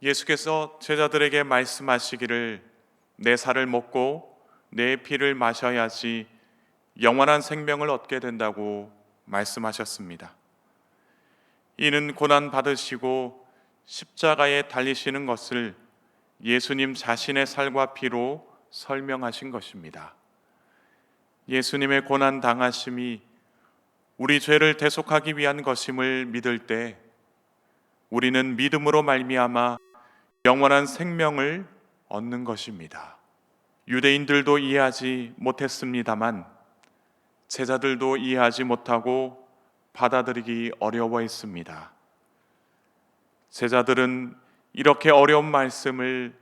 예수께서 제자들에게 말씀하시기를 내 살을 먹고 내 피를 마셔야지 영원한 생명을 얻게 된다고 말씀하셨습니다. 이는 고난 받으시고 십자가에 달리시는 것을 예수님 자신의 살과 피로 설명하신 것입니다. 예수님의 고난 당하심이 우리 죄를 대속하기 위한 것임을 믿을 때 우리는 믿음으로 말미암아 영원한 생명을 얻는 것입니다. 유대인들도 이해하지 못했습니다만 제자들도 이해하지 못하고 받아들이기 어려워했습니다. 제자들은 이렇게 어려운 말씀을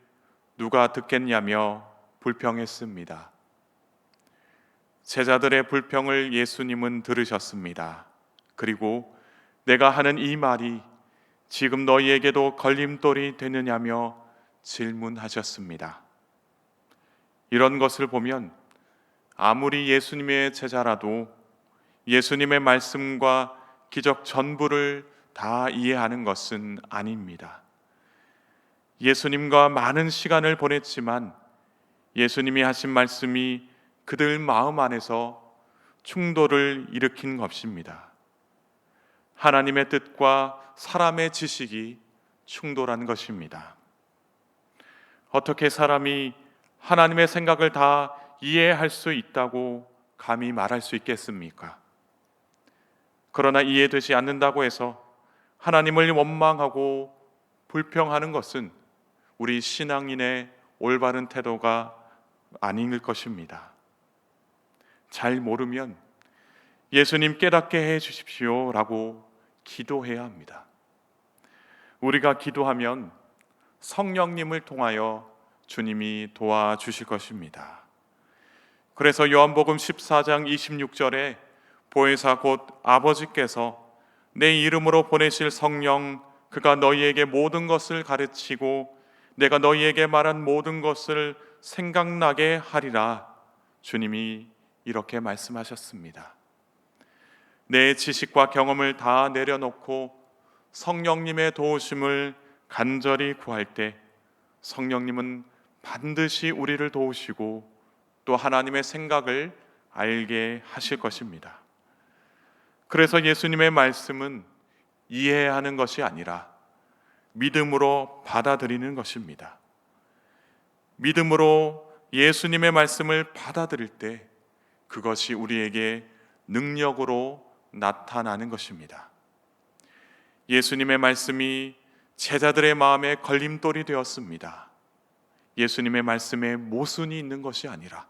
누가 듣겠냐며 불평했습니다. 제자들의 불평을 예수님은 들으셨습니다. 그리고 내가 하는 이 말이 지금 너희에게도 걸림돌이 되느냐며 질문하셨습니다. 이런 것을 보면 아무리 예수님의 제자라도 예수님의 말씀과 기적 전부를 다 이해하는 것은 아닙니다. 예수님과 많은 시간을 보냈지만 예수님이 하신 말씀이 그들 마음 안에서 충돌을 일으킨 것입니다. 하나님의 뜻과 사람의 지식이 충돌한 것입니다. 어떻게 사람이 하나님의 생각을 다 이해할 수 있다고 감히 말할 수 있겠습니까? 그러나 이해되지 않는다고 해서 하나님을 원망하고 불평하는 것은 우리 신앙인의 올바른 태도가 아닐 것입니다. 잘 모르면 예수님 깨닫게 해 주십시오 라고 기도해야 합니다. 우리가 기도하면 성령님을 통하여 주님이 도와주실 것입니다. 그래서 요한복음 14장 26절에 보혜사 곧 아버지께서 내 이름으로 보내실 성령 그가 너희에게 모든 것을 가르치고 내가 너희에게 말한 모든 것을 생각나게 하리라 주님이 이렇게 말씀하셨습니다. 내 지식과 경험을 다 내려놓고 성령님의 도우심을 간절히 구할 때 성령님은 반드시 우리를 도우시고 또 하나님의 생각을 알게 하실 것입니다. 그래서 예수님의 말씀은 이해하는 것이 아니라 믿음으로 받아들이는 것입니다. 믿음으로 예수님의 말씀을 받아들일 때 그것이 우리에게 능력으로 나타나는 것입니다. 예수님의 말씀이 제자들의 마음에 걸림돌이 되었습니다. 예수님의 말씀에 모순이 있는 것이 아니라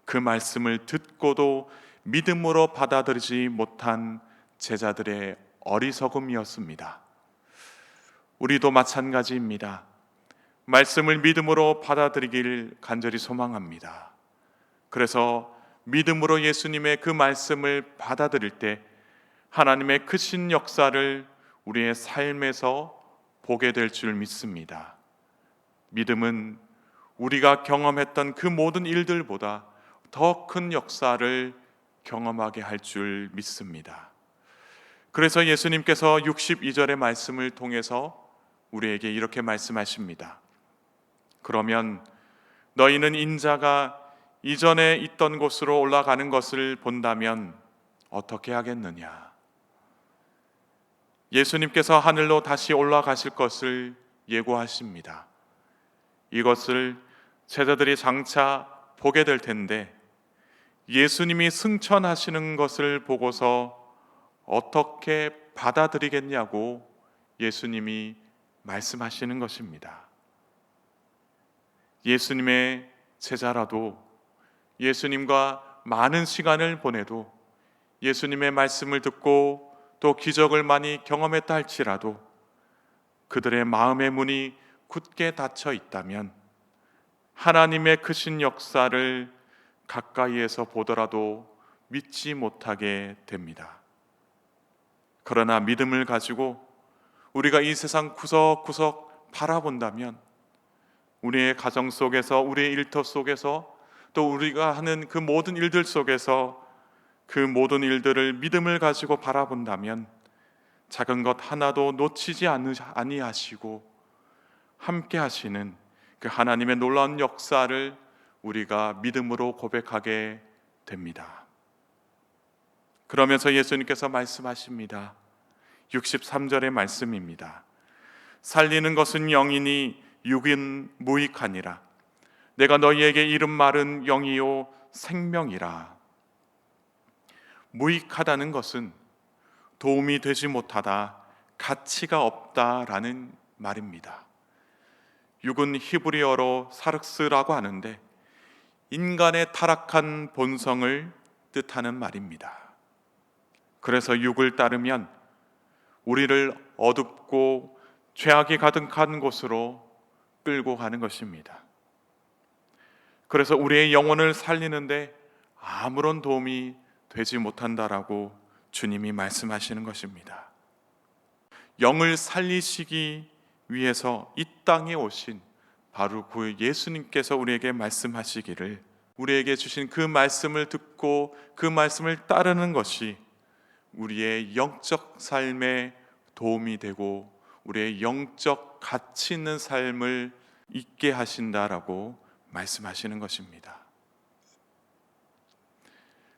그 말씀을 듣고도 믿음으로 받아들이지 못한 제자들의 어리석음이었습니다. 우리도 마찬가지입니다. 말씀을 믿음으로 받아들이길 간절히 소망합니다. 그래서 믿음으로 예수님의 그 말씀을 받아들일 때 하나님의 크신 역사를 우리의 삶에서 보게 될 줄 믿습니다. 믿음은 우리가 경험했던 그 모든 일들보다 더 큰 역사를 경험하게 할 줄 믿습니다. 그래서 예수님께서 62절의 말씀을 통해서 우리에게 이렇게 말씀하십니다. 그러면 너희는 인자가 이전에 있던 곳으로 올라가는 것을 본다면 어떻게 하겠느냐? 예수님께서 하늘로 다시 올라가실 것을 예고하십니다. 이것을 제자들이 장차 보게 될 텐데 예수님이 승천하시는 것을 보고서 어떻게 받아들이겠냐고 예수님이 말씀하시는 것입니다. 예수님의 제자라도 예수님과 많은 시간을 보내도 예수님의 말씀을 듣고 또 기적을 많이 경험했다 할지라도 그들의 마음의 문이 굳게 닫혀 있다면 하나님의 크신 역사를 가까이에서 보더라도 믿지 못하게 됩니다. 그러나 믿음을 가지고 우리가 이 세상 구석구석 바라본다면 우리의 가정 속에서 우리의 일터 속에서 또 우리가 하는 그 모든 일들 속에서 그 모든 일들을 믿음을 가지고 바라본다면 작은 것 하나도 놓치지 아니하시고 함께 하시는 그 하나님의 놀라운 역사를 우리가 믿음으로 고백하게 됩니다. 그러면서 예수님께서 말씀하십니다. 63절의 말씀입니다. 살리는 것은 영이니 육은 무익하니라. 내가 너희에게 이른 말은 영이요 생명이라. 무익하다는 것은 도움이 되지 못하다, 가치가 없다라는 말입니다. 육은 히브리어로 사륵스라고 하는데 인간의 타락한 본성을 뜻하는 말입니다. 그래서 육을 따르면 우리를 어둡고 죄악이 가득한 곳으로 끌고 가는 것입니다. 그래서 우리의 영혼을 살리는데 아무런 도움이 되지 못한다라고 주님이 말씀하시는 것입니다. 영을 살리시기 위해서 이 땅에 오신 바로 그 예수님께서 우리에게 말씀하시기를, 우리에게 주신 그 말씀을 듣고 그 말씀을 따르는 것이 우리의 영적 삶에 도움이 되고 우리의 영적 가치 있는 삶을 있게 하신다라고 말씀하시는 것입니다.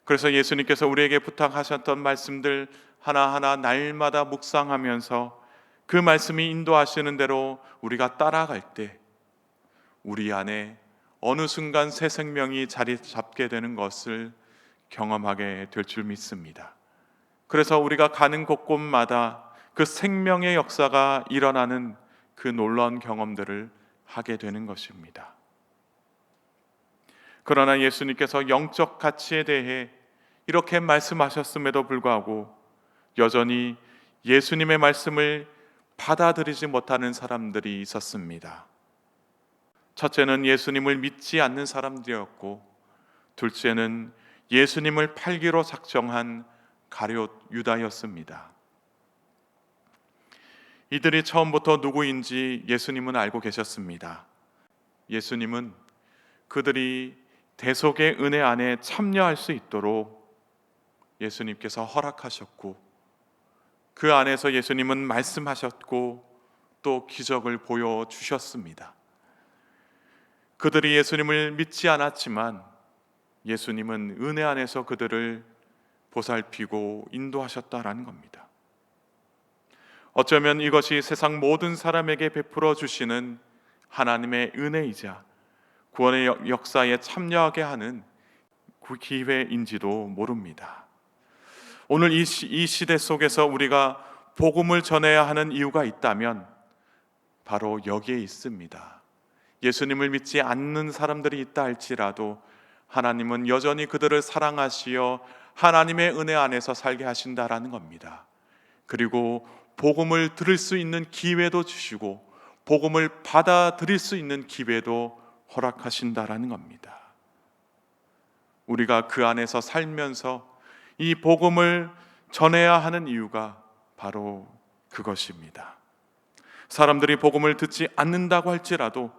그래서 예수님께서 우리에게 부탁하셨던 말씀들 하나하나 날마다 묵상하면서 그 말씀이 인도하시는 대로 우리가 따라갈 때 우리 안에 어느 순간 새 생명이 자리 잡게 되는 것을 경험하게 될 줄 믿습니다. 그래서 우리가 가는 곳곳마다 그 생명의 역사가 일어나는 그 놀라운 경험들을 하게 되는 것입니다. 그러나 예수님께서 영적 가치에 대해 이렇게 말씀하셨음에도 불구하고 여전히 예수님의 말씀을 받아들이지 못하는 사람들이 있었습니다. 첫째는 예수님을 믿지 않는 사람들이었고, 둘째는 예수님을 팔기로 작정한 가룟 유다였습니다. 이들이 처음부터 누구인지 예수님은 알고 계셨습니다. 예수님은 그들이 대속의 은혜 안에 참여할 수 있도록 예수님께서 허락하셨고, 그 안에서 예수님은 말씀하셨고 또 기적을 보여주셨습니다. 그들이 예수님을 믿지 않았지만 예수님은 은혜 안에서 그들을 보살피고 인도하셨다라는 겁니다. 어쩌면 이것이 세상 모든 사람에게 베풀어 주시는 하나님의 은혜이자 구원의 역사에 참여하게 하는 그 기회인지도 모릅니다. 오늘 이 시대 속에서 우리가 복음을 전해야 하는 이유가 있다면 바로 여기에 있습니다. 예수님을 믿지 않는 사람들이 있다 할지라도 하나님은 여전히 그들을 사랑하시어 하나님의 은혜 안에서 살게 하신다라는 겁니다. 그리고 복음을 들을 수 있는 기회도 주시고 복음을 받아들일 수 있는 기회도 허락하신다라는 겁니다. 우리가 그 안에서 살면서 이 복음을 전해야 하는 이유가 바로 그것입니다. 사람들이 복음을 듣지 않는다고 할지라도,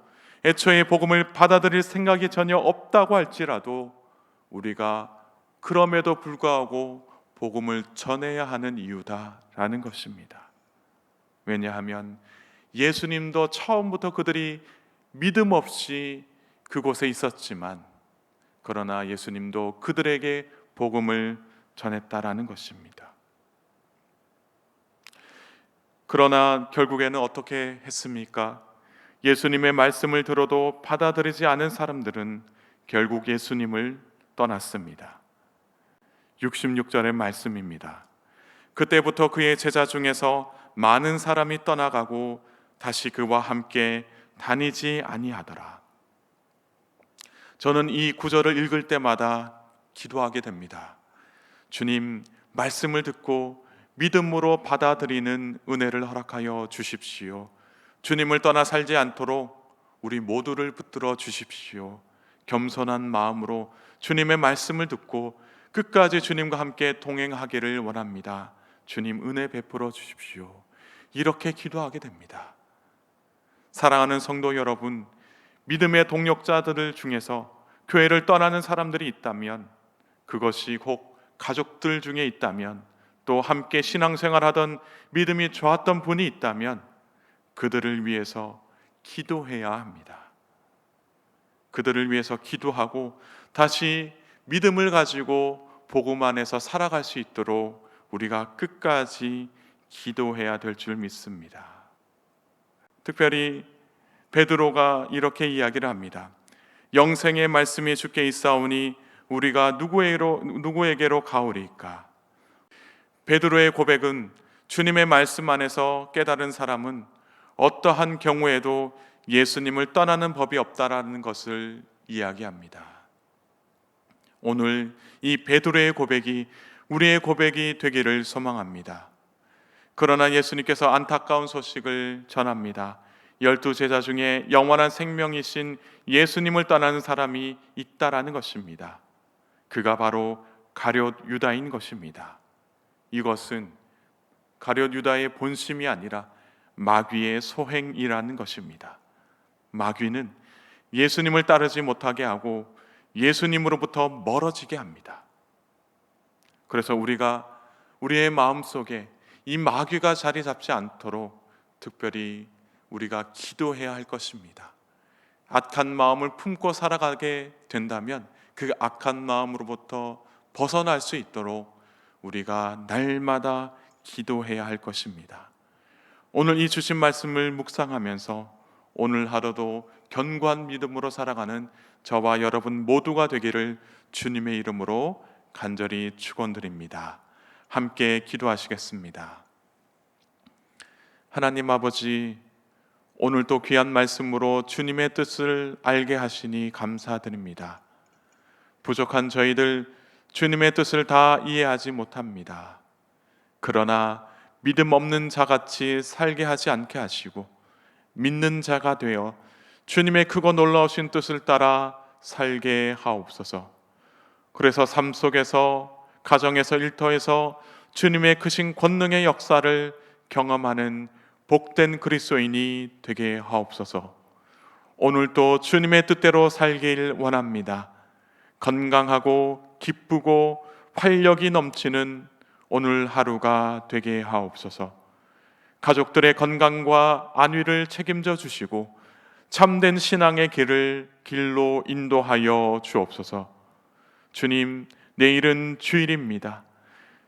애초에 복음을 받아들일 생각이 전혀 없다고 할지라도 우리가 그럼에도 불구하고 복음을 전해야 하는 이유다라는 것입니다. 왜냐하면 예수님도 처음부터 그들이 믿음 없이 그곳에 있었지만, 그러나 예수님도 그들에게 복음을 전했다라는 것입니다. 그러나 결국에는 어떻게 했습니까? 예수님의 말씀을 들어도 받아들이지 않은 사람들은 결국 예수님을 떠났습니다. 66절의 말씀입니다. 그때부터 그의 제자 중에서 많은 사람이 떠나가고 다시 그와 함께 다니지 아니하더라. 저는 이 구절을 읽을 때마다 기도하게 됩니다. 주님, 말씀을 듣고 믿음으로 받아들이는 은혜를 허락하여 주십시오. 주님을 떠나 살지 않도록 우리 모두를 붙들어 주십시오. 겸손한 마음으로 주님의 말씀을 듣고 끝까지 주님과 함께 동행하기를 원합니다. 주님, 은혜 베풀어 주십시오. 이렇게 기도하게 됩니다. 사랑하는 성도 여러분, 믿음의 동력자들 중에서 교회를 떠나는 사람들이 있다면, 그것이 혹 가족들 중에 있다면, 또 함께 신앙생활하던 믿음이 좋았던 분이 있다면 그들을 위해서 기도해야 합니다. 그들을 위해서 기도하고 다시 믿음을 가지고 복음 안에서 살아갈 수 있도록 우리가 끝까지 기도해야 될 줄 믿습니다. 특별히 베드로가 이렇게 이야기를 합니다. 영생의 말씀이 주께 있사오니 우리가 누구에게로 가오리까? 베드로의 고백은 주님의 말씀 안에서 깨달은 사람은 어떠한 경우에도 예수님을 떠나는 법이 없다라는 것을 이야기합니다. 오늘 이 베드로의 고백이 우리의 고백이 되기를 소망합니다. 그러나 예수님께서 안타까운 소식을 전합니다. 12제자 중에 영원한 생명이신 예수님을 떠나는 사람이 있다라는 것입니다. 그가 바로 가룟 유다인 것입니다. 이것은 가룟 유다의 본심이 아니라 마귀의 소행이라는 것입니다. 마귀는 예수님을 따르지 못하게 하고 예수님으로부터 멀어지게 합니다. 그래서 우리가 우리의 마음속에 이 마귀가 자리 잡지 않도록 특별히 우리가 기도해야 할 것입니다. 악한 마음을 품고 살아가게 된다면 그 악한 마음으로부터 벗어날 수 있도록 우리가 날마다 기도해야 할 것입니다. 오늘 이 주신 말씀을 묵상하면서 오늘 하루도 견고한 믿음으로 살아가는 저와 여러분 모두가 되기를 주님의 이름으로 간절히 축원드립니다. 함께 기도하시겠습니다. 하나님 아버지, 오늘도 귀한 말씀으로 주님의 뜻을 알게 하시니 감사드립니다. 부족한 저희들 주님의 뜻을 다 이해하지 못합니다. 그러나 믿음 없는 자같이 살게 하지 않게 하시고 믿는 자가 되어 주님의 크고 놀라우신 뜻을 따라 살게 하옵소서. 그래서 삶 속에서, 가정에서, 일터에서 주님의 크신 권능의 역사를 경험하는 복된 그리스도인이 되게 하옵소서. 오늘도 주님의 뜻대로 살길 원합니다. 건강하고 기쁘고 활력이 넘치는 오늘 하루가 되게 하옵소서. 가족들의 건강과 안위를 책임져 주시고 참된 신앙의 길로 인도하여 주옵소서. 주님, 내일은 주일입니다.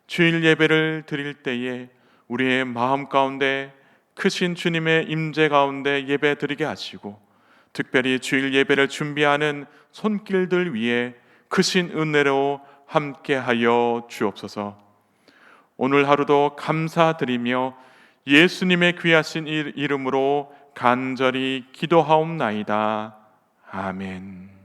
주일 예배를 드릴 때에 우리의 마음 가운데 크신 주님의 임재 가운데 예배 드리게 하시고 특별히 주일 예배를 준비하는 손길들 위에 크신 은혜로 함께하여 주옵소서. 오늘 하루도 감사드리며 예수님의 귀하신 이름으로 간절히 기도하옵나이다. 아멘.